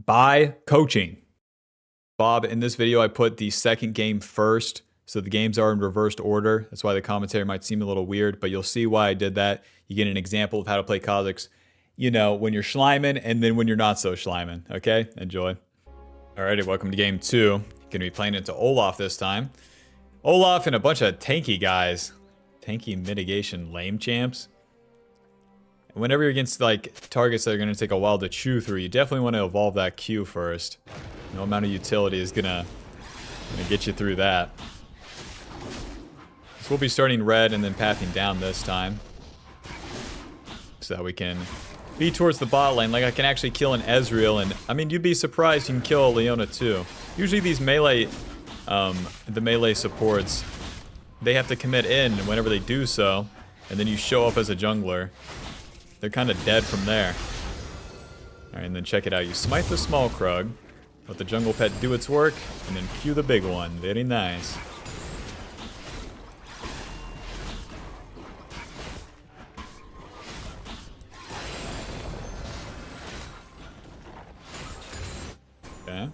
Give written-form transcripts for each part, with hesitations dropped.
by coaching. Bob, in this video, I put the second game first, so the games are in reversed order. That's why the commentary might seem a little weird, but you'll see why I did that. You get an example of how to play Kha'zix, you know, when you're schliming and then when you're not so schliming. Okay, enjoy. Alrighty, welcome to game 2. Gonna be playing into Olaf this time. Olaf and a bunch of tanky guys. Tanky mitigation lame champs. Whenever you're against like targets that are going to take a while to chew through, you definitely want to evolve that Q first. No amount of utility is gonna get you through that. So we'll be starting red and then pathing down this time, so that we can be towards the bot lane. Like I can actually kill an Ezreal, and I mean you'd be surprised you can kill a Leona too. Usually these melee, the melee supports, they have to commit in, and whenever they do so, and then you show up as a jungler, they're kind of dead from there. Alright, and then check it out. You smite the small Krug, let the jungle pet do its work, and then cue the big one. Very nice. Okay.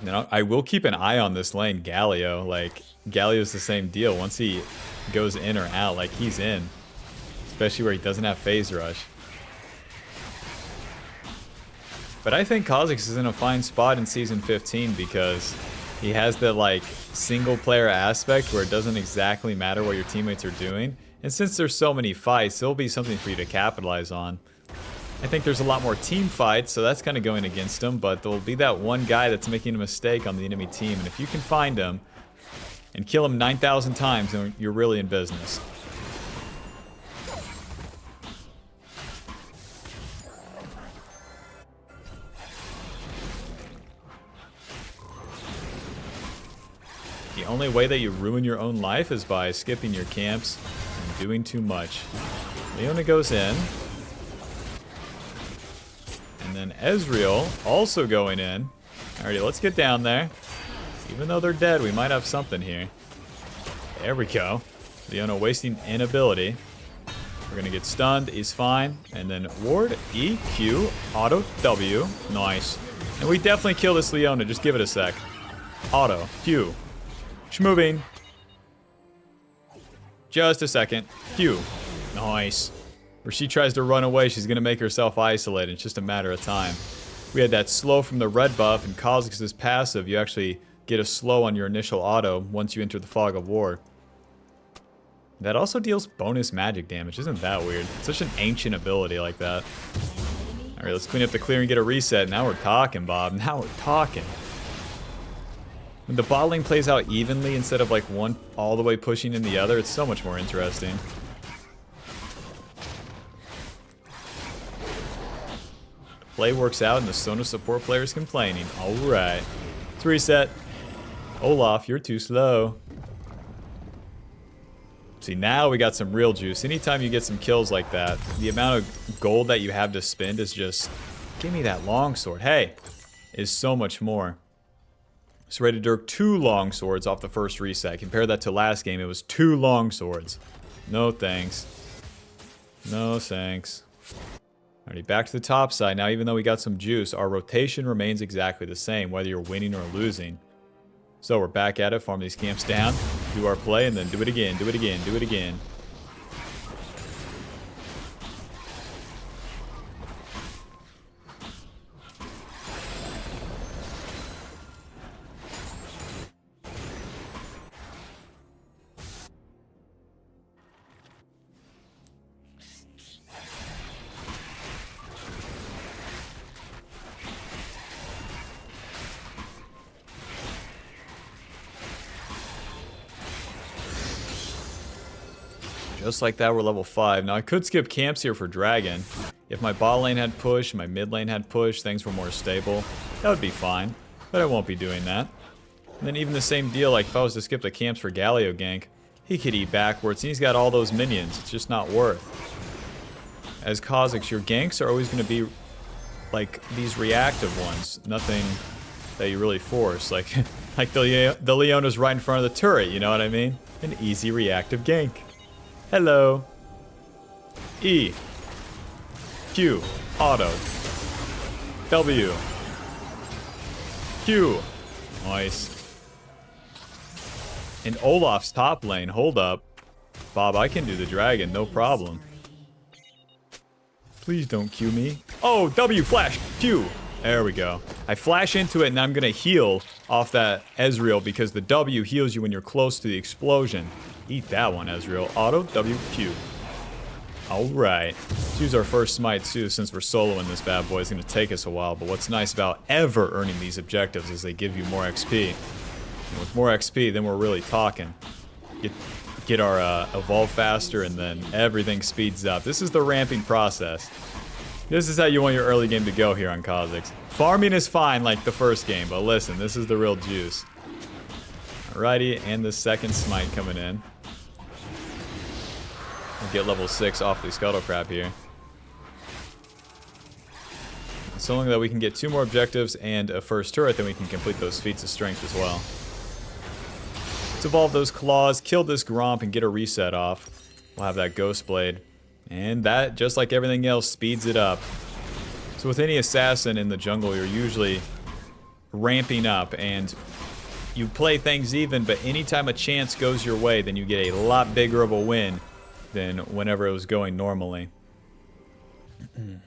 Now, I will keep an eye on this lane, Galio. Like, Galio's the same deal. Once he goes in or out, like he's in. Especially where he doesn't have phase rush. But I think Kha'zix is in a fine spot in Season 15 because he has the like single player aspect where it doesn't exactly matter what your teammates are doing. And since there's so many fights, there'll be something for you to capitalize on. I think there's a lot more team fights, so that's kind of going against him, but there'll be that one guy that's making a mistake on the enemy team, and if you can find him and kill him 9,000 times, then you're really in business. The only way that you ruin your own life is by skipping your camps and doing too much. Leona goes in. And then Ezreal also going in. Alrighty, let's get down there. Even though they're dead, we might have something here. There we go. Leona wasting an ability. We're gonna get stunned, he's fine. And then ward, E, Q, auto, W. Nice. And we definitely kill this Leona, just give it a sec. Auto, Q. Schmoving. Just a second. Q. Nice. Where she tries to run away, she's going to make herself isolated. It's just a matter of time. We had that slow from the red buff, and Kha'Zix's passive, you actually get a slow on your initial auto once you enter the Fog of War. That also deals bonus magic damage. Isn't that weird? It's such an ancient ability like that. Alright, let's clean up the clear and get a reset. Now we're talking, Bob. Now we're talking. When the bot lane plays out evenly instead of like one all the way pushing in the other, it's so much more interesting. Play works out and the Sona support player is complaining. Alright. Let's reset. Olaf, you're too slow. See, now we got some real juice. Anytime you get some kills like that, the amount of gold that you have to spend is just, give me that longsword. Hey, is so much more. So ready to dirk 2 longswords off the first reset. Compare that to last game, it was 2 longswords. No thanks. No thanks. Alrighty, back to the top side. Now, even though we got some juice, our rotation remains exactly the same, whether you're winning or losing. So we're back at it, farm these camps down, do our play, and then do it again, do it again, do it again. Just like that, we're level 5. Now, I could skip camps here for Dragon. If my bot lane had push, my mid lane had push, things were more stable, that would be fine. But I won't be doing that. And then even the same deal, like if I was to skip the camps for Galio gank, he could eat backwards, and he's got all those minions. It's just not worth. As Kha'Zix, your ganks are always going to be like these reactive ones. Nothing that you really force. Like the Leona's right in front of the turret, you know what I mean? An easy reactive gank. Hello. E. Q. Auto. W. Q. Nice. And Olaf's top lane. Hold up. Bob, I can do the dragon. No problem. Please don't Q me. Oh, W. Flash. Q. There we go. I flash into it and I'm going to heal off that Ezreal because the W heals you when you're close to the explosion. Eat that one, Ezreal. Auto. W. Q. Alright. Let's use our first smite too since we're soloing this bad boy. It's going to take us a while, but what's nice about ever earning these objectives is they give you more XP. And with more XP, then we're really talking. Get our evolve faster and then everything speeds up. This is the ramping process. This is how you want your early game to go here on Kha'Zix. Farming is fine like the first game, but listen, this is the real juice. Alrighty, and the second smite coming in. We'll get level 6 off the Scuttle Crab here. So long that we can get 2 more objectives and a first turret, then we can complete those feats of strength as well. Let's evolve those claws, kill this Gromp, and get a reset off. We'll have that ghostblade. And that, just like everything else, speeds it up. So with any assassin in the jungle, you're usually ramping up, and you play things even, but anytime a chance goes your way, then you get a lot bigger of a win than whenever it was going normally. And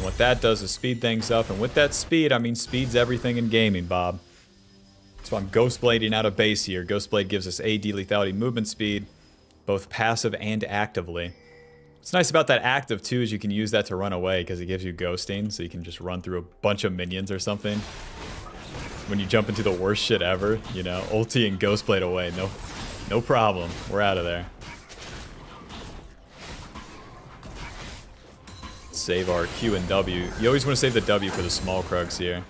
what that does is speed things up, and with that speed, I mean speeds everything in gaming, Bob. So I'm ghostblading out of base here. Ghostblade gives us AD lethality movement speed, both passive and actively. What's nice about that active too is you can use that to run away because it gives you ghosting, so you can just run through a bunch of minions or something. When you jump into the worst shit ever, you know, ulti and ghostblade away, no problem. We're out of there. Save our Q and W. You always want to save the W for the small krugs here.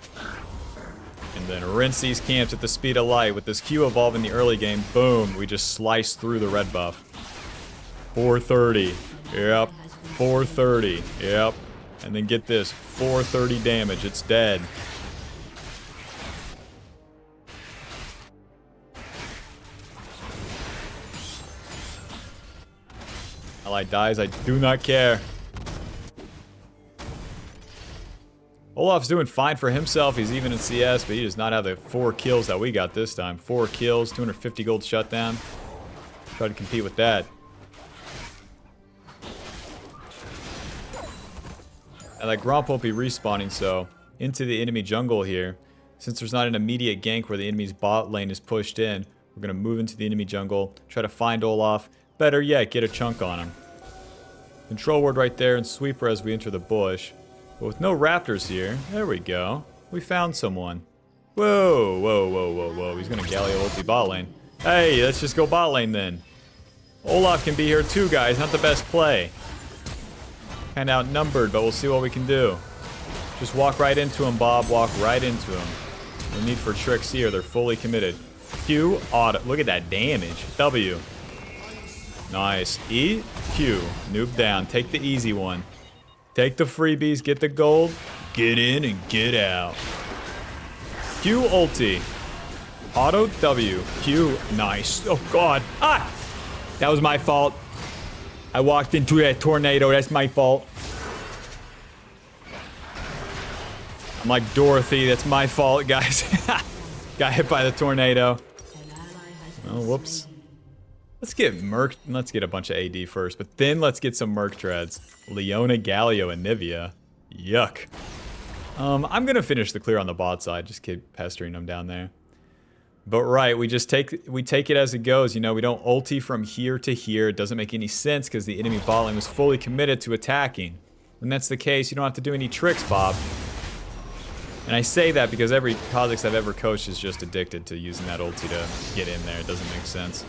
And then rinse these camps at the speed of light. With this Q evolve in the early game, boom, we just slice through the red buff. 430. Yep. 430. Yep. And then get this. 430 damage. It's dead. Ally dies. I do not care. Olaf's doing fine for himself. He's even in CS, but he does not have the 4 kills that we got this time. 4 kills, 250 gold shutdown. Try to compete with that. And that Gromp won't be respawning, so into the enemy jungle here. Since there's not an immediate gank where the enemy's bot lane is pushed in, we're going to move into the enemy jungle, try to find Olaf. Better yet, get a chunk on him. Control ward right there and sweeper as we enter the bush. But with no raptors here, there we go. We found someone. Whoa, whoa, whoa, whoa, whoa. He's going to Galio ulti bot lane. Hey, let's just go bot lane then. Olaf can be here too, guys. Not the best play. Kind of outnumbered, but we'll see what we can do. Just walk right into him, Bob. Walk right into him. No need for tricks here. They're fully committed. Q, auto. Look at that damage. W. Nice. E, Q. Noob down. Take the easy one. Take the freebies, get the gold, get in and get out. Q ulti. Auto W. Q. Nice. Oh, God. Ah! That was my fault. I walked into that tornado. That's my fault. I'm like Dorothy. That's my fault, guys. Got hit by the tornado. Oh, whoops. Let's get Merc. Let's get a bunch of AD first, but then let's get some Merc treads. Leona, Galio, and Nivea. Yuck. I'm gonna finish the clear on the bot side. Just keep pestering them down there. But right, we take it as it goes. You know, we don't ulti from here to here. It doesn't make any sense because the enemy bot lane was fully committed to attacking. When that's the case, you don't have to do any tricks, Bob. And I say that because every Kha'Zix I've ever coached is just addicted to using that ulti to get in there. It doesn't make sense.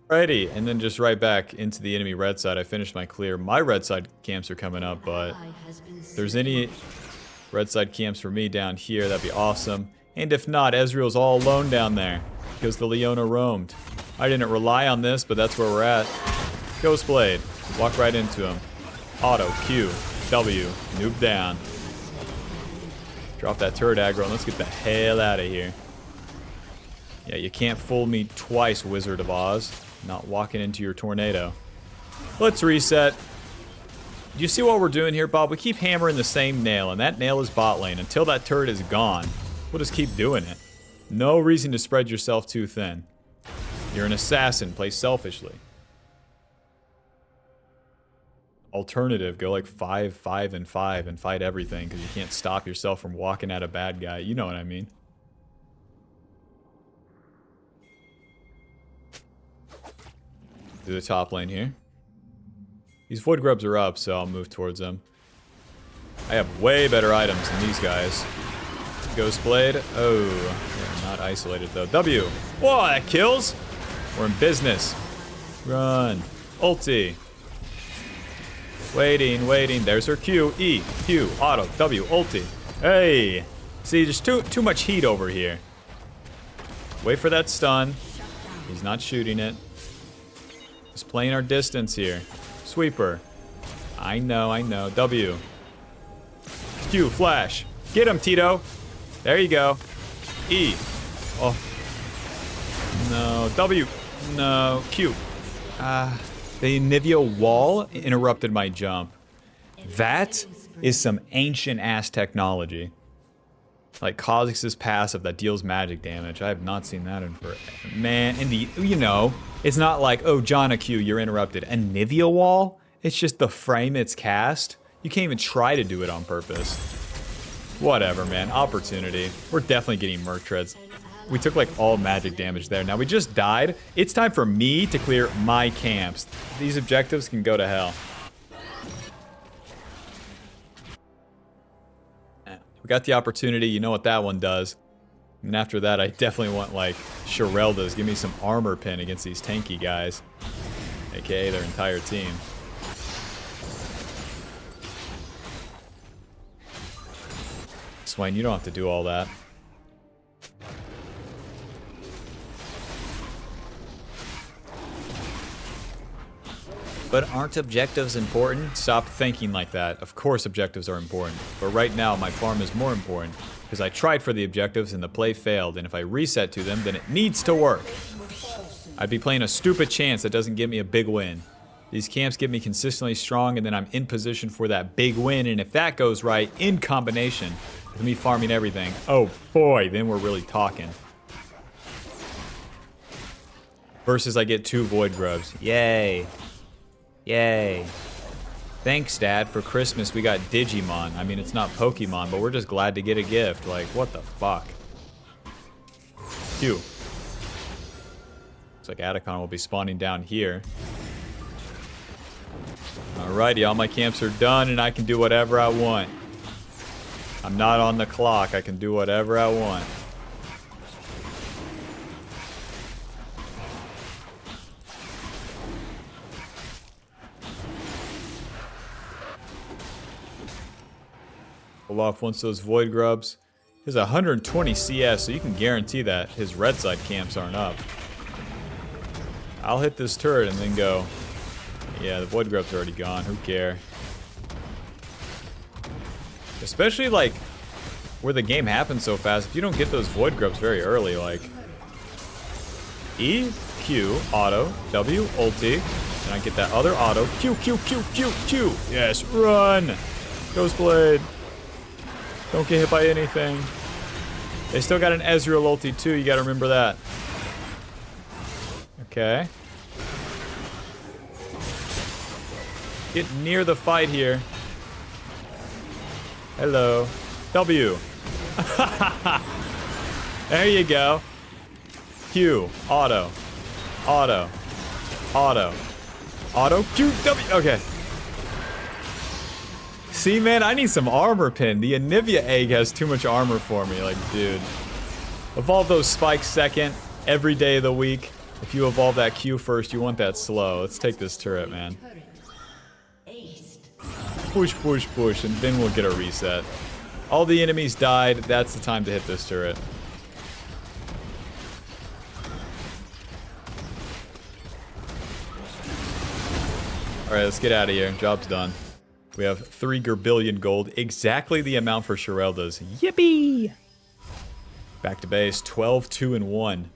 Alrighty, and then just right back into the enemy red side. I finished my clear. My red side camps are coming up, but if there's any red side camps for me down here, that'd be awesome. And if not, Ezreal's all alone down there because the Leona roamed. I didn't rely on this, but that's where we're at. Ghostblade. Walk right into him. Auto, Q, W, noob down. Drop that turret aggro and let's get the hell out of here. Yeah, you can't fool me twice, Wizard of Oz. Not walking into your tornado. Let's reset. Do you see what we're doing here, Bob? We keep hammering the same nail, and that nail is bot lane. Until that turret is gone, we'll just keep doing it. No reason to spread yourself too thin. You're an assassin. Play selfishly. Alternative, go like 5, 5, and 5 and fight everything because you can't stop yourself from walking at a bad guy. You know what I mean. Do the top lane here. These void grubs are up, so I'll move towards them. I have way better items than these guys. Ghostblade. Oh, they're not isolated though. W. Whoa, that kills. We're in business. Run. Ulti. Waiting, waiting. There's her Q. E. Q. Auto. W. Ulti. Hey. See, there's too much heat over here. Wait for that stun. He's not shooting it. Just playing our distance here. Sweeper. I know, I know. W. Q. Flash. Get him, Tito. There you go. E. Oh. No. W. No. Q. The Nivea wall interrupted my jump. That is some ancient-ass technology. Like Kha'zix's passive that deals magic damage. I have not seen that in forever. Man, in the, you know, it's not like, oh, Jonna Q, you're interrupted. A Nivea wall? It's just the frame it's cast. You can't even try to do it on purpose. Whatever, man. Opportunity. We're definitely getting Merc Treads. We took like all magic damage there. Now we just died. It's time for me to clear my camps. These objectives can go to hell. We got the opportunity. You know what that one does. And after that, I definitely want like Shirelda's. Give me some armor pin against these tanky guys. AKA their entire team. Swain, you don't have to do all that. But aren't objectives important? Stop thinking like that. Of course objectives are important. But right now, my farm is more important. Because I tried for the objectives and the play failed. And if I reset to them, then it needs to work. I'd be playing a stupid chance that doesn't give me a big win. These camps get me consistently strong and then I'm in position for that big win. And if that goes right, in combination with me farming everything, oh boy, then we're really talking. Versus I get 2 void grubs. Yay. Yay. Thanks, Dad. For Christmas, we got Digimon. I mean, it's not Pokemon, but we're just glad to get a gift. Like, what the fuck? Q. Looks like Atakhan will be spawning down here. Alrighty, all my camps are done, and I can do whatever I want. I'm not on the clock. I can do whatever I want. Pull off once those void grubs. He has 120 CS, so you can guarantee that his red side camps aren't up. I'll hit this turret and then go. Yeah, the void grub's already gone. Who cares? Especially like where the game happens so fast. If you don't get those void grubs very early, like E, Q, auto, W, ulti, and I get that other auto. Q, Q, Q, Q, Q. Yes, run! Ghostblade. Don't get hit by anything. They still got an Ezreal ulti too, you gotta remember that. Okay. Get near the fight here. Hello. W. There you go. Q. Auto. Auto. Auto. Auto. Q. W. Okay. See, man, I need some armor pin. The Anivia egg has too much armor for me. Like, dude. Evolve those spikes second. Every day of the week. If you evolve that Q first, you want that slow. Let's take this turret, man. Push, push, push, and then we'll get a reset. All the enemies died. That's the time to hit this turret. Alright, let's get out of here. Job's done. We have 3 gerbillion gold. Exactly the amount for Shirelda's. Yippee! Back to base. 12, 2, and 1.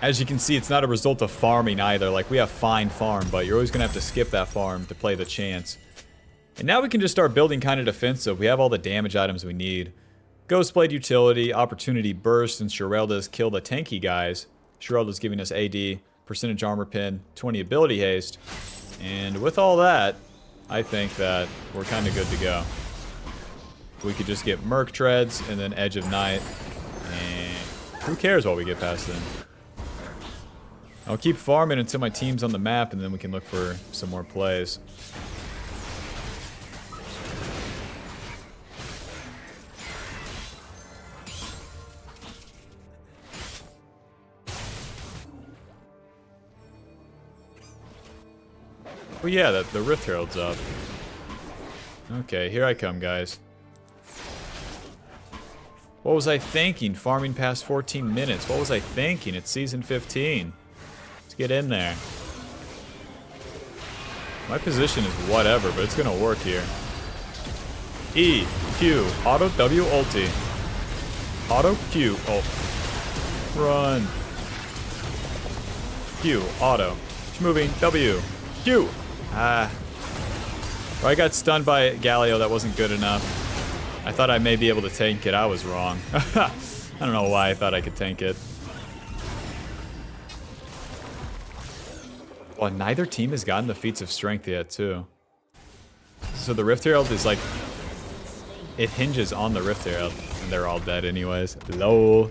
As you can see, it's not a result of farming either. Like, we have fine farm, but you're always going to have to skip that farm to play the chance. And now we can just start building kind of defensive. We have all the damage items we need. Ghostblade utility, opportunity burst, and Shirelda's kill the tanky guys. Shirelda's giving us AD, percentage armor pin, 20 ability haste. And with all that, I think that we're kind of good to go. We could just get Merc Treads and then Edge of Night. And who cares what we get past then? I'll keep farming until my team's on the map, and then we can look for some more plays. Oh yeah, the Rift Herald's up. Okay, here I come, guys. What was I thinking? Farming past 14 minutes. What was I thinking? It's season 15. Let's get in there. My position is whatever, but it's gonna work here. E, Q, auto W ulti. Auto Q ult. Run. Q, auto. Moving, W. Q. Ah. Well, I got stunned by Galio. That wasn't good enough. I thought I may be able to tank it. I was wrong. I don't know why I thought I could tank it. Well, neither team has gotten the feats of strength yet, too. So the Rift Herald is like... It hinges on the Rift Herald. And they're all dead anyways. Lol.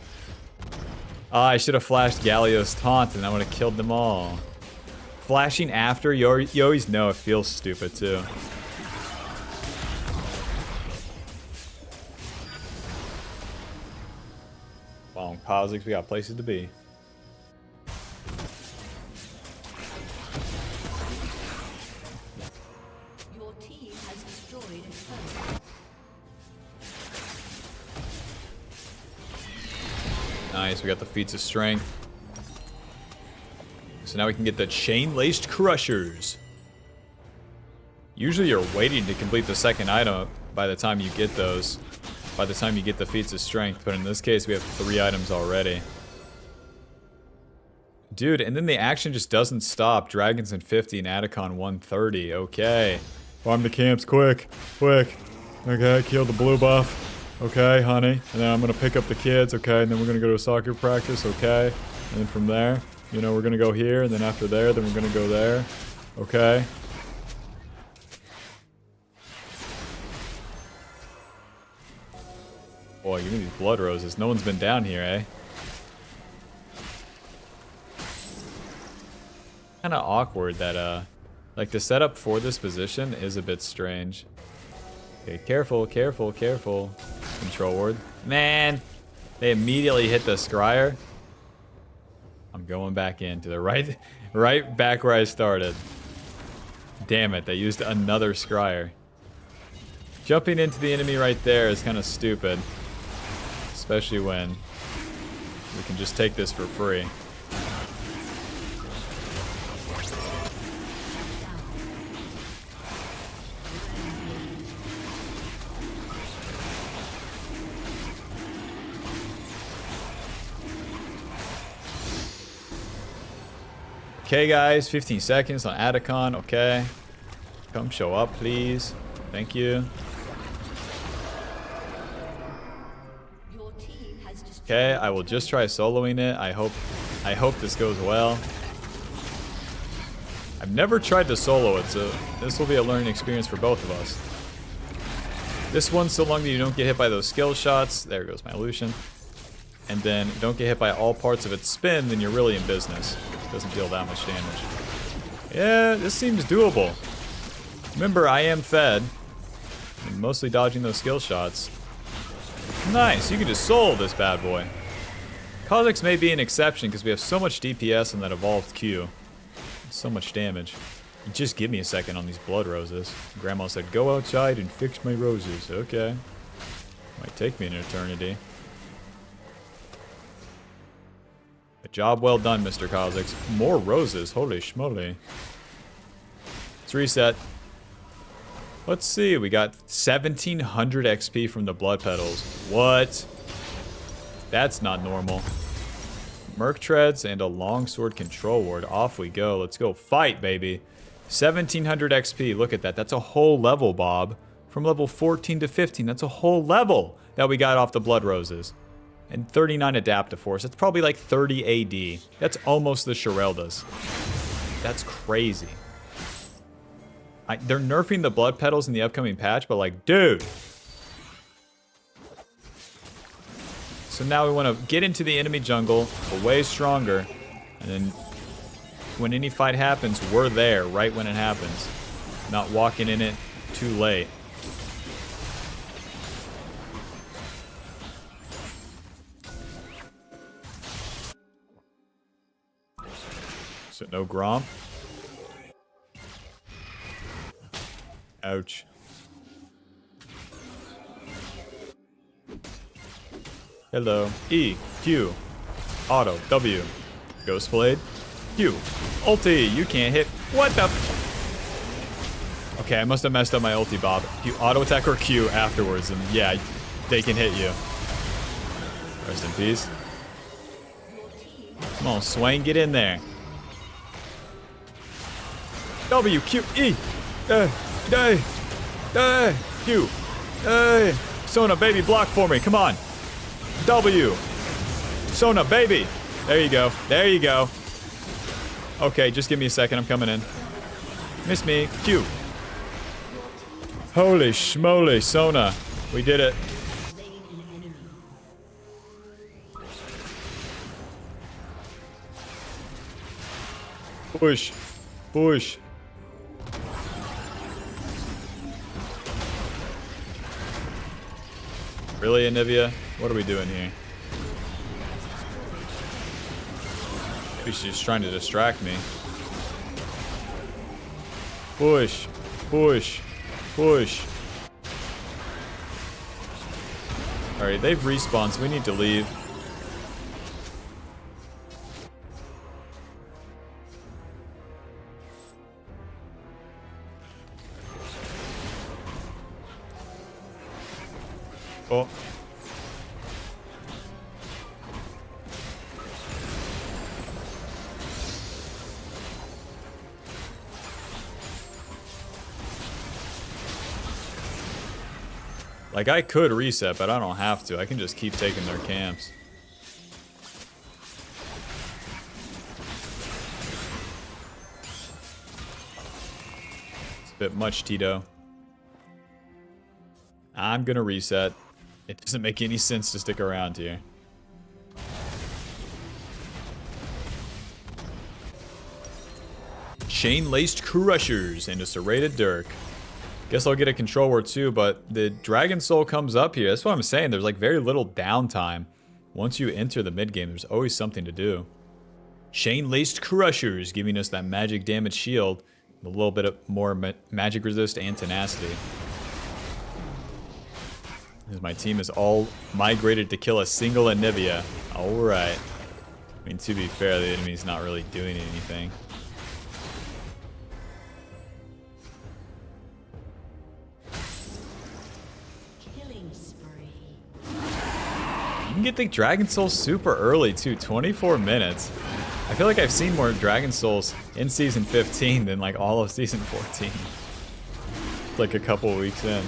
Ah, I should have flashed Galio's taunt and I would have killed them all. Flashing after, you always know it feels stupid, too. Well, Kha'zix, we got places to be. Your team has destroyed a turret. Nice, we got the feats of strength. So now we can get the chain-laced crushers. Usually you're waiting to complete the second item by the time you get those. By the time you get the feats of strength. But in this case, we have 3 items already. Dude, and then the action just doesn't stop. Dragons in 50 and Atakhan 130. Okay. Farm the camps quick. Quick. Okay, kill the blue buff. Okay, honey. And then I'm going to pick up the kids. Okay, and then we're going to go to soccer practice. Okay. And then from there... You know, we're gonna go here, and then after there, then we're gonna go there. Okay. Boy, give me these blood roses. No one's been down here, eh? Kinda awkward that, like, the setup for this position is a bit strange. Okay, careful, careful, careful. Control ward. Man! They immediately hit the scryer. I'm going back into the right back where I started. Damn it, they used another scryer. Jumping into the enemy right there is kind of stupid. Especially when we can just take this for free. Okay, guys, 15 seconds on Atakhan. Okay. Come show up, please. Thank you. Okay, I will just try soloing it. I hope this goes well. I've never tried to solo it, so this will be a learning experience for both of us. This one, so long that you don't get hit by those skill shots. There goes my Lucian. And then don't get hit by all parts of its spin, then you're really in business. Doesn't deal that much damage. Yeah, this seems doable. Remember, I am fed. I'm mostly dodging those skill shots. Nice, you can just solo this bad boy. Kha'zix may be an exception because we have so much DPS in that evolved Q. So much damage. Just give me a second on these blood roses. Grandma said, go outside and fix my roses. Okay. Might take me an eternity. A job well done, Mr. Kha'zix. More roses. Holy schmoly. Let's reset. Let's see. We got 1,700 XP from the blood petals. What? That's not normal. Merc treads and a longsword control ward. Off we go. Let's go fight, baby. 1,700 XP. Look at that. That's a whole level, Bob. From level 14 to 15. That's a whole level that we got off the blood roses. And 39 adaptive force. That's probably like 30 AD. That's almost the Shirelda's. That's crazy. They're nerfing the blood petals in the upcoming patch, but like, dude. So now we want to get into the enemy jungle, way stronger, and then when any fight happens, we're there right when it happens. Not walking in it too late. So no Grom. Ouch. Hello. E, Q, auto, W, ghostblade, Q, ulti, you can't hit. What the Okay, I must have messed up my ulti, Bob. You auto attack or Q afterwards, and yeah, they can hit you. Rest in peace. Come on, Swain, get in there. W, Q, E, Q, Sona, baby, block for me, come on. W. Sona, baby. There you go. There you go. Okay, just give me a second. I'm coming in. Miss me. Q. Holy schmoly, Sona. We did it. Push. Push. Really, Anivia? What are we doing here? Maybe she's just trying to distract me. Push. Push. Push. Alright, they've respawned, so we need to leave. Oh. Like, I could reset, but I don't have to. I can just keep taking their camps. It's a bit much, Tito. I'm gonna reset. It doesn't make any sense to stick around here. Chain-laced crushers and a serrated dirk. Guess I'll get a control word too, but the Dragon Soul comes up here. That's what I'm saying. There's like very little downtime. Once you enter the mid game, there's always something to do. Chain-laced crushers, giving us that magic damage shield, a little bit of more magic resist and tenacity. As my team is all migrated to kill a single Anivia. Alright. I mean, to be fair, the enemy's not really doing anything. Killing spree. You can get the Dragon Soul super early too, 24 minutes. I feel like I've seen more Dragon Souls in Season 15 than like all of Season 14. Like a couple weeks in.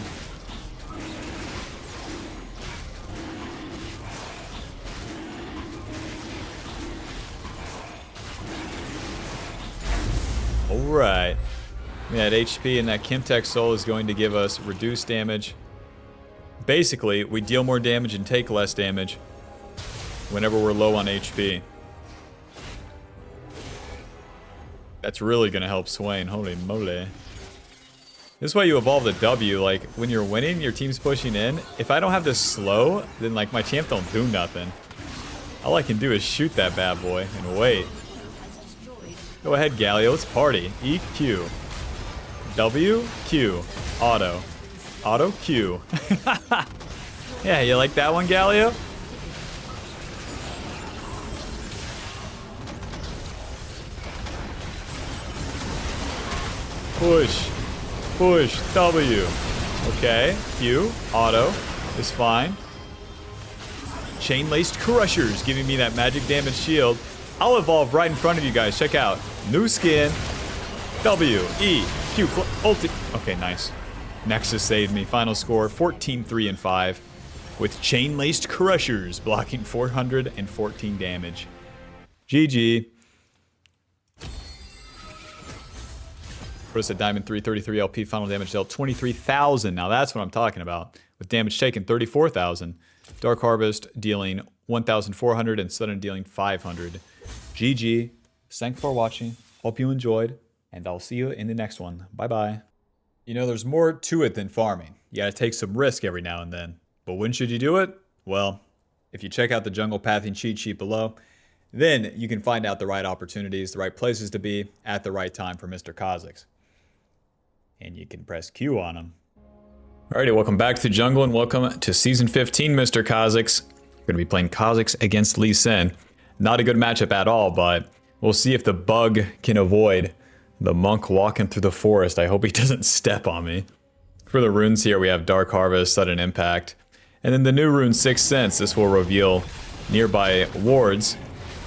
Alright. That HP and that Kimtech Soul is going to give us reduced damage. Basically, we deal more damage and take less damage whenever we're low on HP. That's really going to help Swain. Holy moly. This is why you evolve the W. Like, when you're winning, your team's pushing in. If I don't have this slow, then like my champ don't do nothing. All I can do is shoot that bad boy and wait. Go ahead, Galio. Let's party. E, Q. W, Q. Auto. Auto, Q. Yeah, you like that one, Galio? Push. Push. W. Okay. Q. Auto is fine. Chain-laced crushers giving me that magic damage shield. I'll evolve right in front of you guys. Check out. New skin. W. E. Q. Ulti. Okay, nice. Nexus saved me. Final score 14-3-5. With chain-laced crushers blocking 414 damage. GG. Put us at Diamond 333 LP. Final damage dealt 23,000. Now that's what I'm talking about. With damage taken 34,000. Dark Harvest dealing 1,400 and Sudden dealing 500. GG. Thanks for watching. Hope you enjoyed. And I'll see you in the next one. Bye-bye. You know, there's more to it than farming. You gotta take some risk every now and then. But when should you do it? Well, if you check out the jungle pathing cheat sheet below, then you can find out the right opportunities, the right places to be at the right time for Mr. Kha'zix. And you can press Q on him. Alrighty, welcome back to Jungle and welcome to Season 15, Mr. Kha'zix. We're gonna be playing Kha'zix against Lee Sin. Not a good matchup at all, but we'll see if the bug can avoid the monk walking through the forest. I hope he doesn't step on me. For the runes here, we have Dark Harvest, Sudden Impact. And then the new rune, Sixth Sense. This will reveal nearby wards.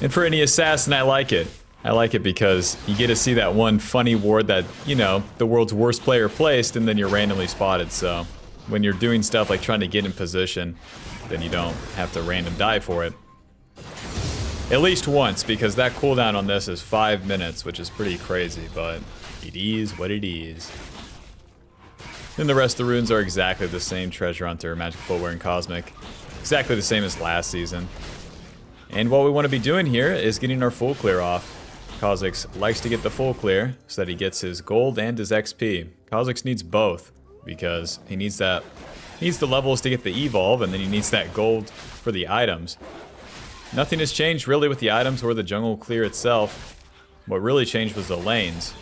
And for any assassin, I like it. I like it because you get to see that one funny ward that, you know, the world's worst player placed, and then you're randomly spotted. So when you're doing stuff like trying to get in position, then you don't have to random die for it. At least once, because that cooldown on this is 5 minutes, which is pretty crazy, but it is what it is. Then the rest of the runes are exactly the same. Treasure Hunter, Magic Footwear, and Cosmic. Exactly the same as last season. And what we want to be doing here is getting our full clear off. Kha'zix likes to get the full clear so that he gets his gold and his XP. Kha'zix needs both because he needs that. He needs the levels to get the evolve, and then he needs that gold for the items. Nothing has changed really with the items or the jungle clear itself. What really changed was the lanes.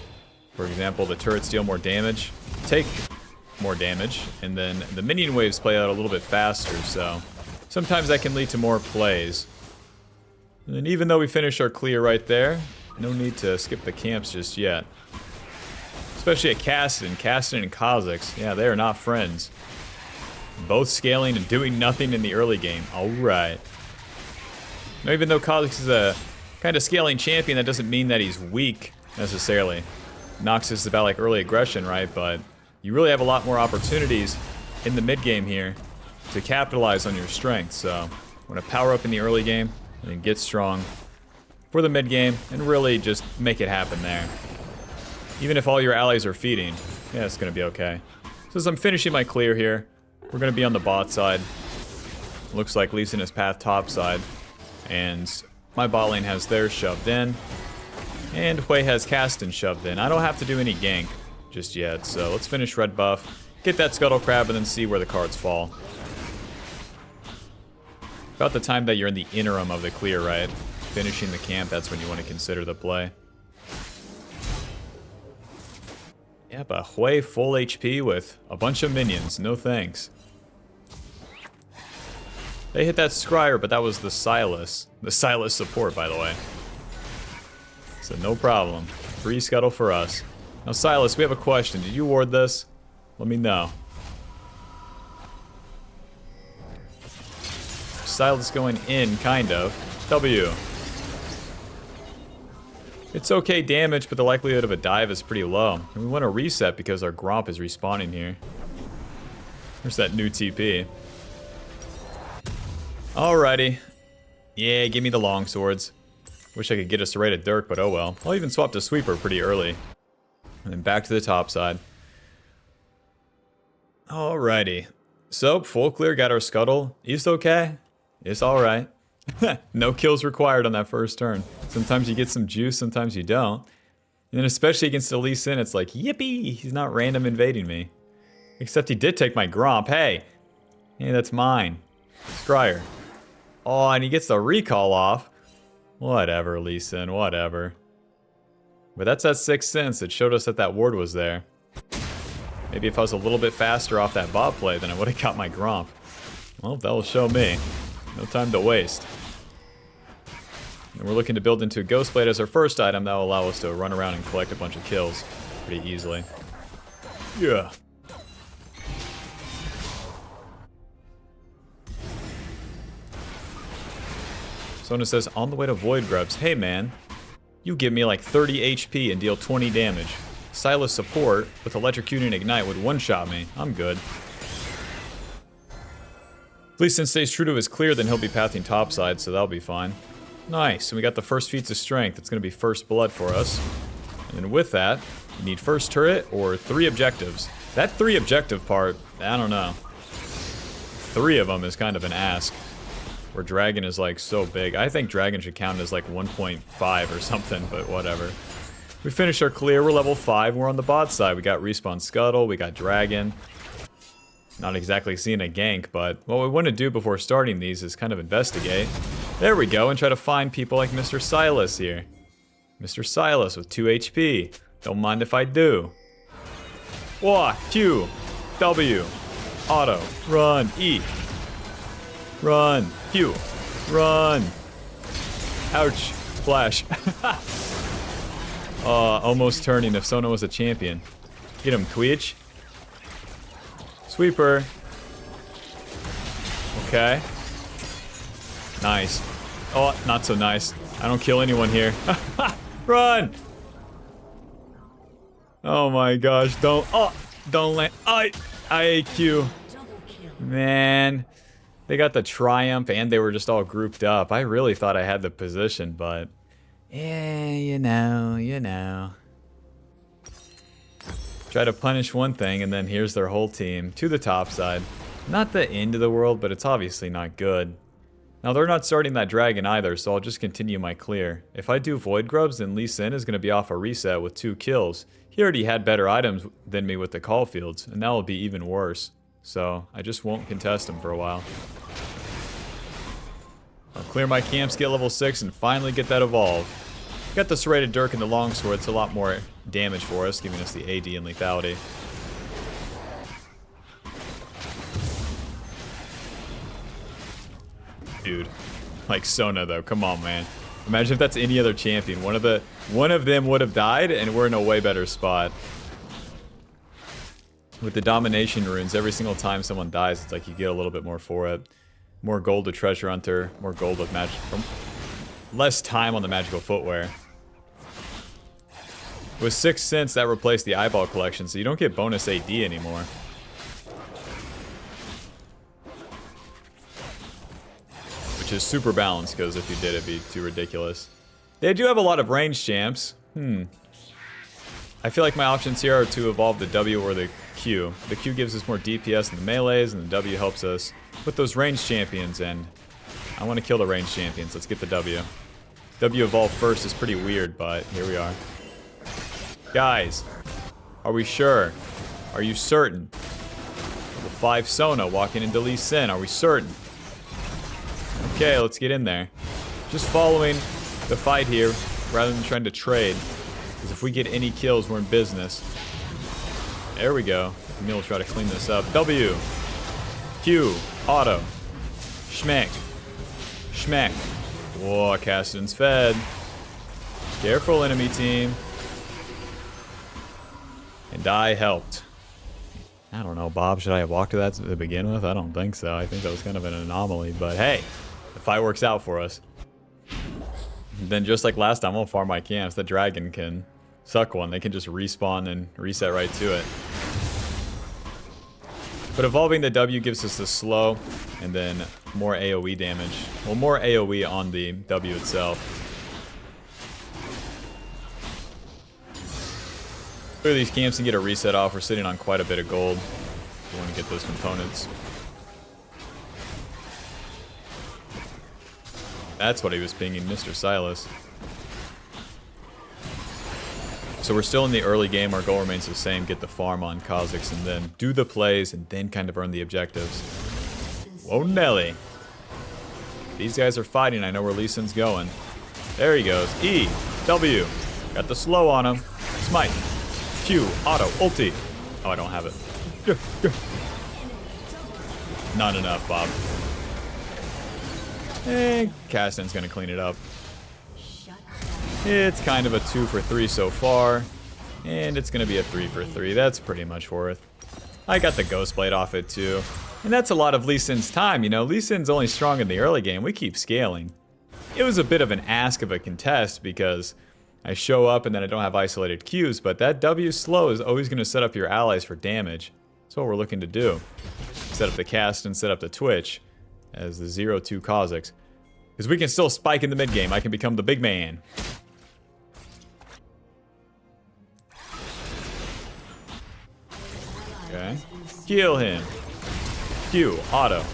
For example, the turrets deal more damage, take more damage, and then the minion waves play out a little bit faster, so sometimes that can lead to more plays. And then even though we finished our clear right there, no need to skip the camps just yet. Especially at Kassadin and Kha'zix. Yeah, they are not friends. Both scaling and doing nothing in the early game. Alright. Now, even though Kha'zix is a kind of scaling champion, that doesn't mean that he's weak, necessarily. NOXUS is about like early aggression, right? But you really have a lot more opportunities in the mid game here to capitalize on your strength. So, want to power up in the early game and then get strong for the mid game and really just make it happen there. Even if all your allies are feeding, yeah, it's going to be okay. So as I'm finishing my clear here, we're going to be on the bot side. Looks like Lee Sin is path top side. And my bot lane has theirs shoved in. And Hui has Kassadin shoved in. I don't have to do any gank just yet, so let's finish red buff, get that Scuttle Crab, and then see where the cards fall. About the time that you're in the interim of the clear, right? Finishing the camp, that's when you want to consider the play. Yeah, but Hui full HP with a bunch of minions, no thanks. They hit that Scryer, but that was the Silas. The Silas support, by the way. So no problem. Free Scuttle for us. Now, Silas, we have a question. Did you ward this? Let me know. Silas going in, kind of. W. It's okay damage, but the likelihood of a dive is pretty low. And we want to reset because our Gromp is respawning here. There's that new TP. Alrighty. Yeah, give me the long swords. Wish I could get us right at Dirk, but oh well. I'll even swap to Sweeper pretty early. And then back to the top side. Alrighty. So, full clear, got our Scuttle. It's okay. It's alright. No kills required on that first turn. Sometimes you get some juice, sometimes you don't. And then especially against the Lee Sin, it's like, yippee! He's not random invading me. Except he did take my Gromp. Hey! Hey, that's mine. Scryer. Oh, and he gets the recall off. Whatever, Lee Sin, whatever. But that's that Sixth Sense. It showed us that that ward was there. Maybe if I was a little bit faster off that bot play, then I would have got my Gromp. Well, that'll show me. No time to waste. And we're looking to build into a ghostblade as our first item. That will allow us to run around and collect a bunch of kills pretty easily. Yeah. Sona says, on the way to Void Grubs. Hey, man. You give me like 30 HP and deal 20 damage. Silas support with Electrocuting Ignite would one-shot me. I'm good. If Lee Sin stays true to his clear, then he'll be pathing topside, so that'll be fine. Nice, and we got the first feats of strength. It's going to be first blood for us. And then with that, you need first turret or 3 objectives. That 3 objective part, I don't know. 3 of them is kind of an ask. Where Dragon is like so big. I think Dragon should count as like 1.5 or something, but whatever. We finished our clear, we're level 5, we're on the bot side. We got Respawn Scuttle, we got Dragon. Not exactly seeing a gank, but what we want to do before starting these is kind of investigate. There we go, and try to find people like Mr. Silas here. Mr. Silas with 2 HP. Don't mind if I do. Wah, Q, W, auto, run, E. Run, Q, run. Ouch, flash. Almost turning if Sona was a champion. Get him, Twitch. Sweeper. Okay. Nice. Oh, not so nice. I don't kill anyone here. Run! Oh my gosh, don't land. IAQ. Man. They got the triumph and they were just all grouped up. I really thought I had the position, but yeah, you know. Try to punish one thing and then here's their whole team to the top side. Not the end of the world, but it's obviously not good. Now they're not starting that dragon either, so I'll just continue my clear. If I do Void Grubs, then Lee Sin is going to be off a reset with 2 kills. He already had better items than me with the call fields, and that will be even worse. So I just won't contest him for a while. I'll clear my camps, get level 6, and finally get that evolve. Got the serrated dirk and the longsword, it's a lot more damage for us, giving us the AD and lethality. Dude, like Sona though, come on, man. Imagine if that's any other champion. One of them would have died, and we're in a way better spot. With the domination runes, every single time someone dies, it's like you get a little bit more for it. More gold with treasure hunter, more gold with magic. Less time on the magical footwear. With 6 cents, that replaced the eyeball collection, so you don't get bonus AD anymore. Which is super balanced, because if you did, it'd be too ridiculous. They do have a lot of range champs. I feel like my options here are to evolve the W or the Q. The Q gives us more DPS in the melees, and the W helps us with those range champions, and I want to kill the range champions. Let's get the W. W evolve first is pretty weird, but here we are. Guys, are we sure? Are you certain? Level 5 Sona walking into Lee Sin, are we certain? Okay, let's get in there. Just following the fight here rather than trying to trade. Because if we get any kills, we're in business. There we go. Camille will try to clean this up. W. Q. Auto. Schmeck. Schmeck. Whoa, Caston's fed. Careful, enemy team. And I helped. I don't know, Bob, should I have walked to that to begin with? I don't think so. I think that was kind of an anomaly, but hey, the fight works out for us. Then just like last time, I'll farm my camps. The dragon can suck one. They can just respawn and reset right to it. But evolving the W gives us the slow and then more AoE damage. Well, more AoE on the W itself. Clear these camps and get a reset off. We're sitting on quite a bit of gold. We want to get those components. That's what he was pinging, Mr. Silas. So we're still in the early game. Our goal remains the same. Get the farm on Kha'zix and then do the plays and then kind of earn the objectives. Whoa, Nelly. These guys are fighting. I know where Lee Sin's going. There he goes. E. W. Got the slow on him. Smite. Q. Auto. Ulti. Oh, I don't have it. Not enough, Bob. Caston's gonna clean it up. It's kind of a 2 for 3 so far. And it's going to be a 3 for 3. That's pretty much worth. I got the ghostblade off it too. And that's a lot of Lee Sin's time, you know. Lee Sin's only strong in the early game. We keep scaling. It was a bit of an ask of a contest because I show up and then I don't have isolated Qs, but that W slow is always going to set up your allies for damage. That's what we're looking to do. Set up the cast and set up the Twitch as the 0-2 Kha'zix. Because we can still spike in the mid game. I can become the big man. Okay. Kill him. Q. Auto.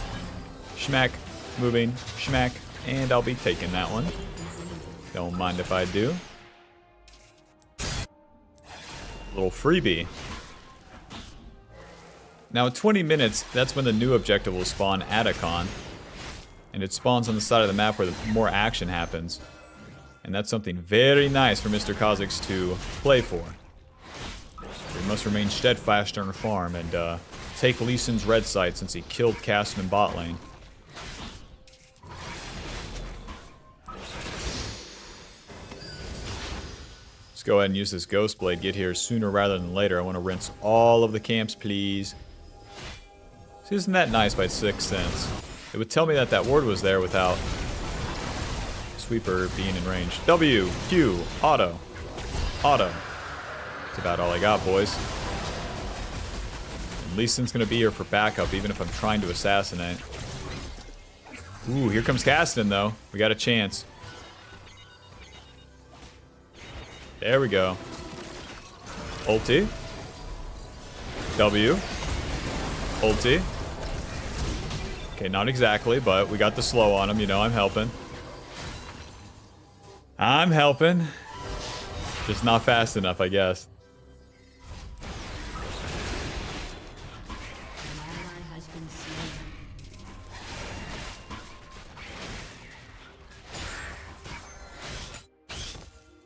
Schmack. Moving. Schmack. And I'll be taking that one. Don't mind if I do. Little freebie. Now at 20 minutes, that's when the new objective will spawn atakhan. And it spawns on the side of the map where more action happens. And that's something very nice for Mr. Kha'zix to play for. We must remain steadfast on our farm and take Lee Sin's red site since he killed Caston in bot lane. Let's go ahead and use this ghostblade. Get here sooner rather than later. I want to rinse all of the camps, please. See, isn't that nice by 6 cents? It would tell me that that ward was there without Sweeper being in range. W, Q, auto, auto. That's about all I got, boys. And Lee Sin's gonna be here for backup, even if I'm trying to assassinate. Ooh, here comes Caston, though. We got a chance. There we go. Ulti. W. Ulti. Okay, not exactly, but we got the slow on him. You know, I'm helping. I'm helping. Just not fast enough, I guess.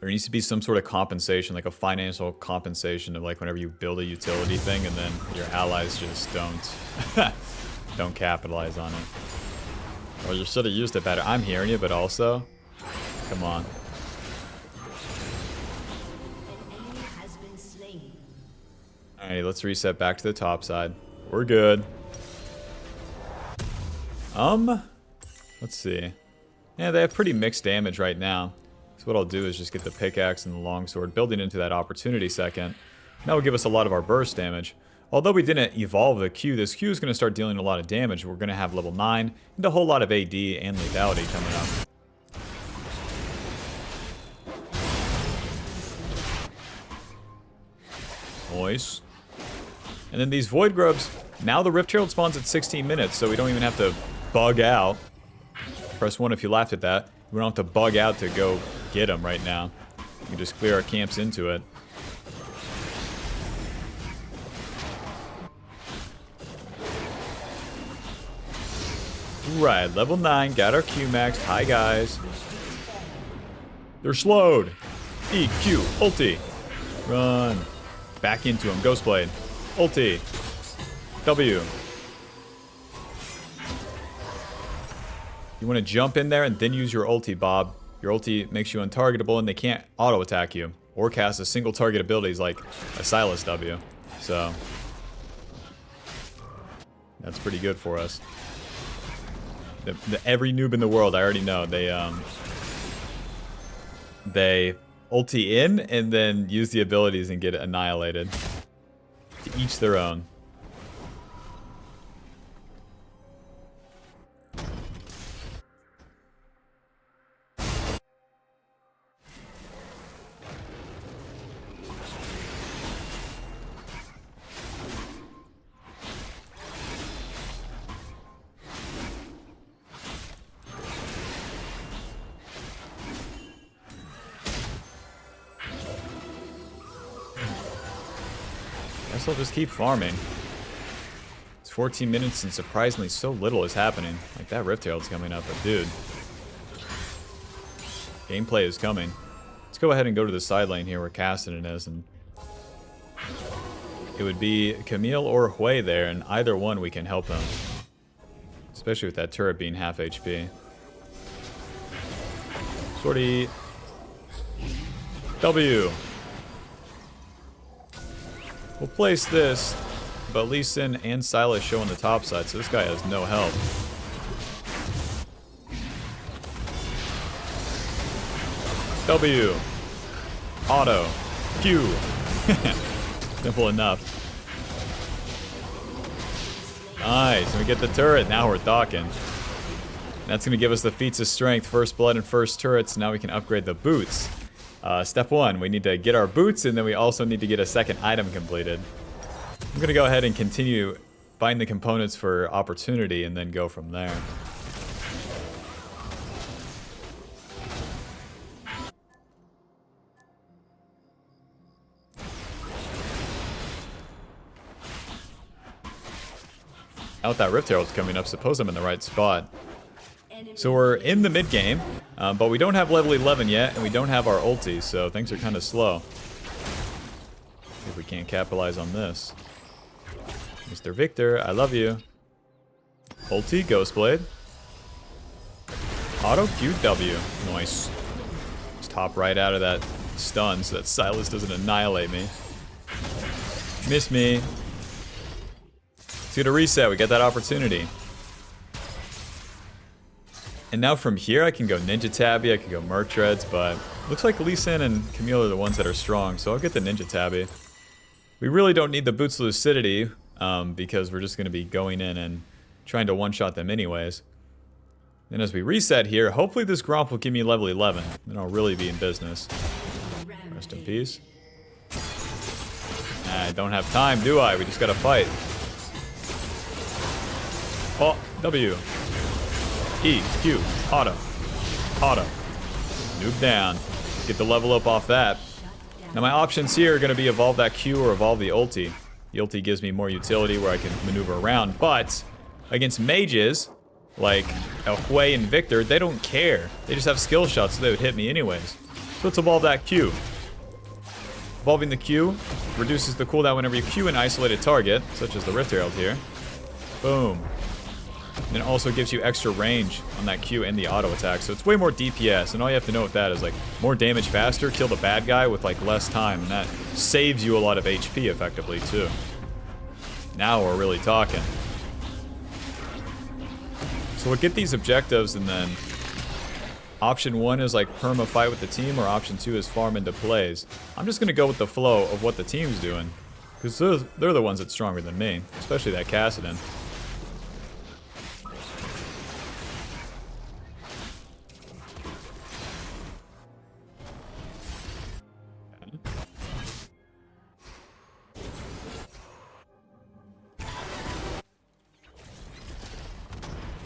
There needs to be some sort of compensation, like a financial compensation of like whenever you build a utility thing and then your allies just don't capitalize on it. Or you should have used it better. I'm hearing you, but also, come on. Alright, let's reset back to the top side. We're good. Let's see. Yeah, they have pretty mixed damage right now. So what I'll do is just get the pickaxe and the longsword, building into that opportunity second. That will give us a lot of our burst damage. Although we didn't evolve the Q, this Q is going to start dealing a lot of damage. We're going to have level 9 and a whole lot of AD and lethality coming up. Nice. And then these Void Grubs, now the Rift Herald spawns at 16 minutes, so we don't even have to bug out. Press 1 if you laughed at that. We don't have to bug out to go get them right now. We can just clear our camps into it. Right, level 9, got our Q max. Hi, guys. They're slowed. E, Q, ulti. Run. Back into him. Ghostblade. Ulti. W. You want to jump in there and then use your ulti, Bob. Your ulti makes you untargetable and they can't auto-attack you. Or cast a single target abilities like a Silas W. So, that's pretty good for us. Every noob in the world, I already know, they ulti in and then use the abilities and get annihilated. To each their own. Guess I'll just keep farming. It's 14 minutes and surprisingly so little is happening. Like that Rift Herald's coming up, but dude. Gameplay is coming. Let's go ahead and go to the side lane here where Caston is, and it would be Camille or Hui there, and either one we can help him. Especially with that turret being half HP. Sortie. W. We'll place this, but Lee Sin and Silas show on the top side, so this guy has no help. W. Auto. Q. Simple enough. Nice, and we get the turret. Now we're talking. That's going to give us the feats of strength, first blood and first turrets. Now we can upgrade the boots. Step 1, we need to get our boots, and then we also need to get a second item completed. I'm going to go ahead and continue buying the components for opportunity and then go from there. Now with that Rift Herald's coming up, suppose I'm in the right spot. So we're in the mid game, but we don't have level 11 yet, and we don't have our ulti, so things are kind of slow. See if we can't capitalize on this. Mr. Victor, I love you. Ulti, Ghostblade. Auto QW. Nice. Just hop right out of that stun so that Silas doesn't annihilate me. Miss me. Let's get a reset. We get that opportunity. And now from here, I can go Ninja Tabby, I can go Mertreads, but looks like Lee Sin and Camille are the ones that are strong, so I'll get the Ninja Tabby. We really don't need the Boots of Lucidity, because we're just going to be going in and trying to one-shot them anyways. And as we reset here, hopefully this Gromp will give me level 11, then I'll really be in business. Rest in peace. I don't have time, do I? We just gotta fight. Oh, W. E, Q, auto, auto, noob down, get the level up off that. Now my options here are going to be evolve that Q or evolve the ulti. The ulti gives me more utility where I can maneuver around, but against mages, like Hui and Victor, they don't care. They just have skill shots, so they would hit me anyways. So let's evolve that Q. Evolving the Q reduces the cooldown whenever you Q an isolated target, such as the Rift Herald here. Boom. And it also gives you extra range on that Q and the auto attack, so it's way more DPS, and all you have to know with that is like more damage faster, kill the bad guy with like less time, and that saves you a lot of HP effectively too. Now we're really talking. So we'll get these objectives, and then option 1 is like perma fight with the team, or option 2 is farm into plays. I'm just gonna go with the flow of what the team's doing, because they're the ones that's stronger than me, especially that Kassadin.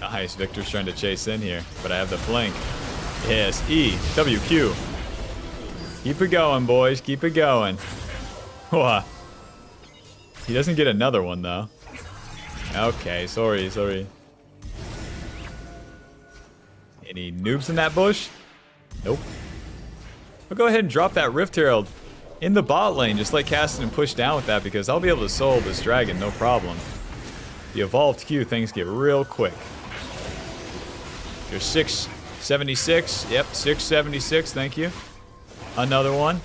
Nice, Victor's trying to chase in here, but I have the flank. Yes, E, W, Q. Keep it going, boys, keep it going. Whoa. He doesn't get another one, though. Okay, sorry. Any noobs in that bush? Nope. I'll go ahead and drop that Rift Herald in the bot lane, just let Kassadin push down with that, because I'll be able to solo this dragon, no problem. The evolved Q, things get real quick. You're 676. Yep, 676. Thank you. Another one.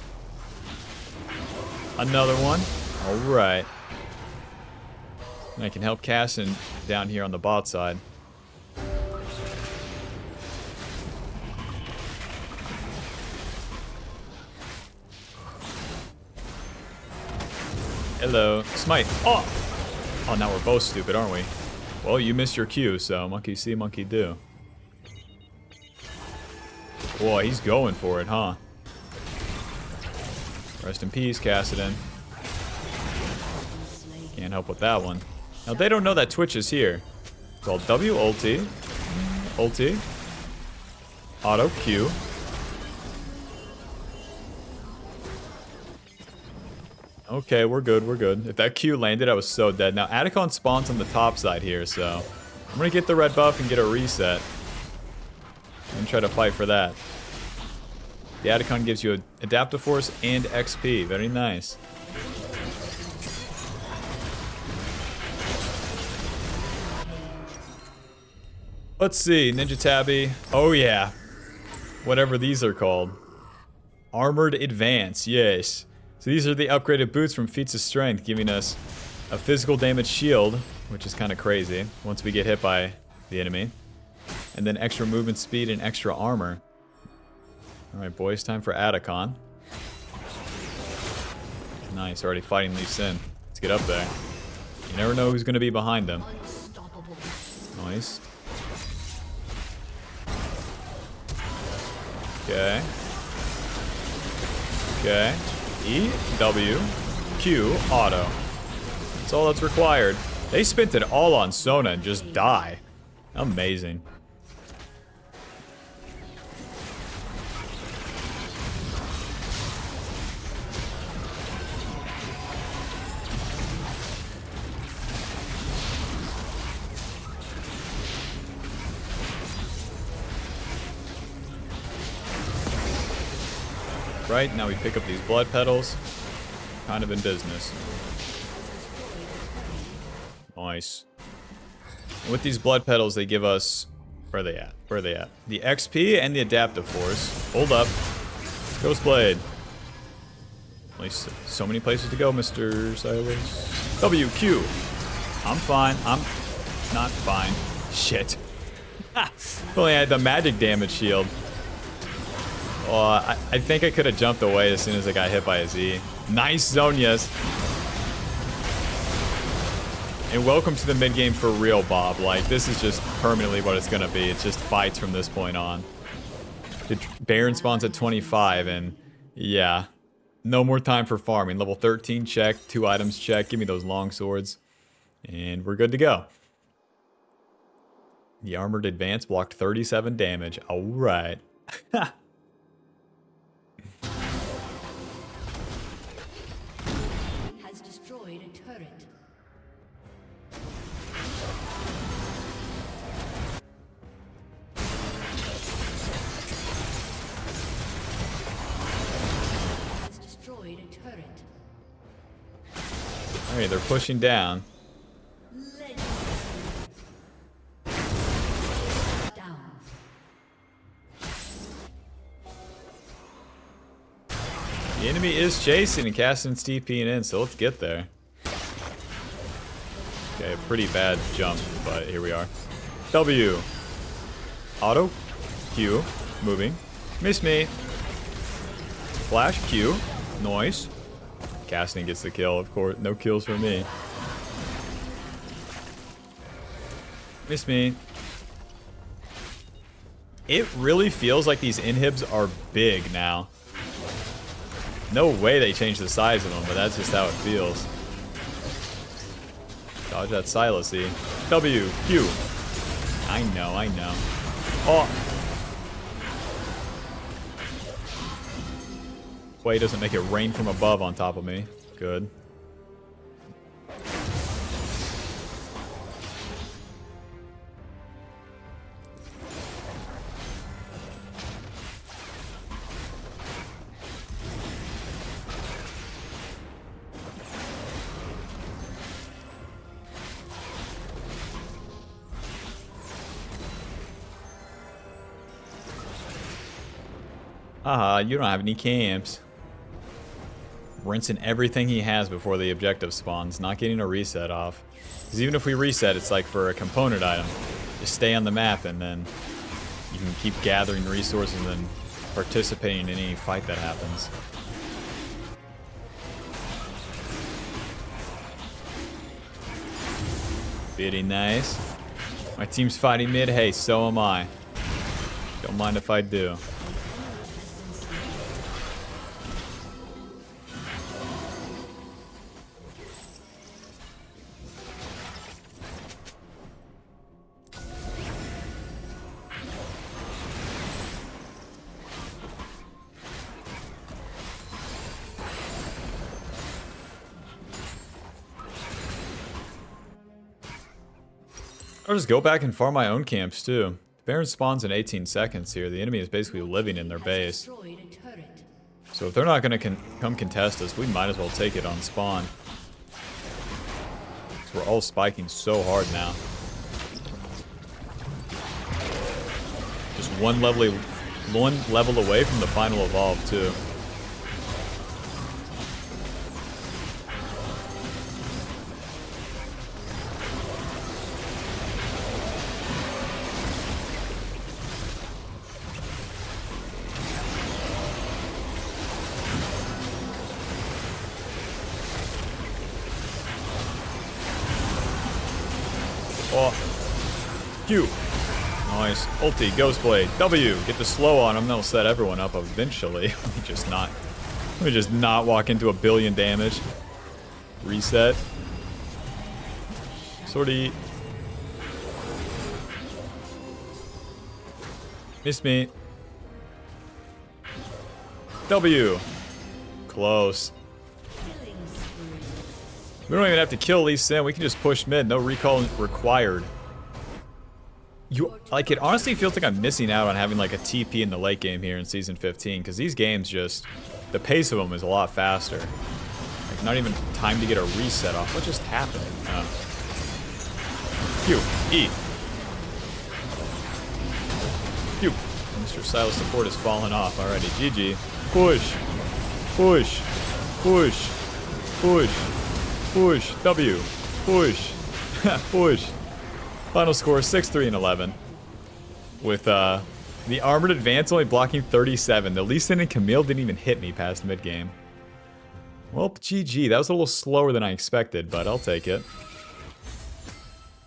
Another one. All right. And I can help Kassadin down here on the bot side. Hello. Smite. Oh! Oh, now we're both stupid, aren't we? Well, you missed your cue, so monkey see, monkey do. Boy, he's going for it, huh? Rest in peace, Kassadin. Can't help with that one. Now, they don't know that Twitch is here. It's called W ulti. Ulti. Auto Q. Okay, we're good, we're good. If that Q landed, I was so dead. Now, Atakhan spawns on the top side here, so I'm gonna get the red buff and get a reset. And try to fight for that. The Atakhan gives you Adaptive Force and XP. Very nice. Let's see. Ninja Tabby. Oh, yeah. Whatever these are called. Armored Advance. Yes. So these are the upgraded boots from Feats of Strength, giving us a physical damage shield, which is kind of crazy once we get hit by the enemy. And then extra movement speed and extra armor. Alright, boys, time for atakhan. Nice, already fighting Lee Sin. Let's get up there. You never know who's going to be behind them. Nice. Okay. Okay. E, W, Q, auto. That's all that's required. They spent it all on Sona and just die. Amazing. Right, now we pick up these blood petals. Kind of in business. Nice. And with these blood petals, they give us... Where are they at? Where are they at? The XP and the adaptive force. Hold up. Ghostblade. At least so many places to go, Mr. Silas. W, Q. I'm fine. I'm not fine. Shit. Only had the magic damage shield. I think I could have jumped away as soon as I got hit by a Z. Nice Zonias. And welcome to the mid-game for real, Bob. Like, this is just permanently what it's gonna be. It's just fights from this point on. The Baron spawns at 25, and yeah. No more time for farming. Level 13 check, 2 items check. Give me those long swords. And we're good to go. The armored advance blocked 37 damage. Alright. Alright, they're pushing down. The enemy is chasing and casting TPing in, so let's get there. Okay, a pretty bad jump, but here we are. W. Auto. Q. Moving. Miss me. Flash. Q. Noise. Casting gets the kill, of course. No kills for me. Miss me. It really feels like these inhibs are big now. No way they changed the size of them, but that's just how it feels. Dodge that Silasy. W, Q. I know, I know. Oh. Way doesn't make it rain from above on top of me. Good. Haha, you don't have any camps. Rinsing everything he has before the objective spawns, not getting a reset off. Because even if we reset, it's like for a component item. Just stay on the map and then you can keep gathering resources and participating in any fight that happens. Pretty nice. My team's fighting mid. Hey, so am I. Don't mind if I do. I'll just go back and farm my own camps too. Baron spawns in 18 seconds here. The enemy is basically living in their base. So if they're not going to come contest us, we might as well take it on spawn. So we're all spiking so hard now. Just one level away from the final evolve too. Q. Nice. Ulti, ghostblade, W. Get the slow on him. That'll set everyone up eventually. Let me just not walk into a billion damage. Reset. Sortie. Miss me. W. Close. We don't even have to kill Lee Sin. We can just push mid. No recall required. It honestly feels like I'm missing out on having like a TP in the late game here in Season 15, because these games just, the pace of them is a lot faster. Like, not even time to get a reset off. What just happened? Q. E. Q. Mr. Silas support has fallen off. Alrighty, GG. Push. Push. Push. Push. Push. W. Push. Push. Final score 6-3 and 11. With the armored advance only blocking 37. The Lee Sin and Camille didn't even hit me past mid game. Well, GG. That was a little slower than I expected, but I'll take it.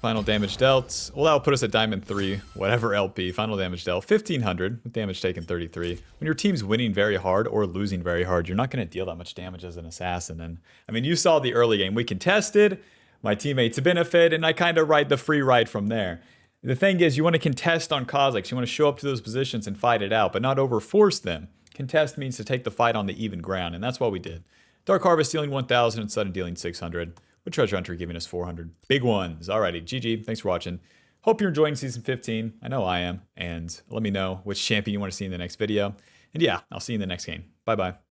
Final damage dealt. Well, that'll put us at Diamond 3, whatever LP. Final damage dealt 1,500, with damage taken 33. When your team's winning very hard or losing very hard, you're not going to deal that much damage as an assassin. And I mean, you saw the early game. We contested, my teammates benefit, and I kind of ride the free ride from there. The thing is, you want to contest on Kha'Zix. You want to show up to those positions and fight it out, but not overforce them. Contest means to take the fight on the even ground, and that's what we did. Dark Harvest dealing 1,000 and Sudden dealing 600. With Treasure Hunter giving us 400. Big ones. Alrighty, GG. Thanks for watching. Hope you're enjoying Season 15. I know I am. And let me know which champion you want to see in the next video. And yeah, I'll see you in the next game. Bye-bye.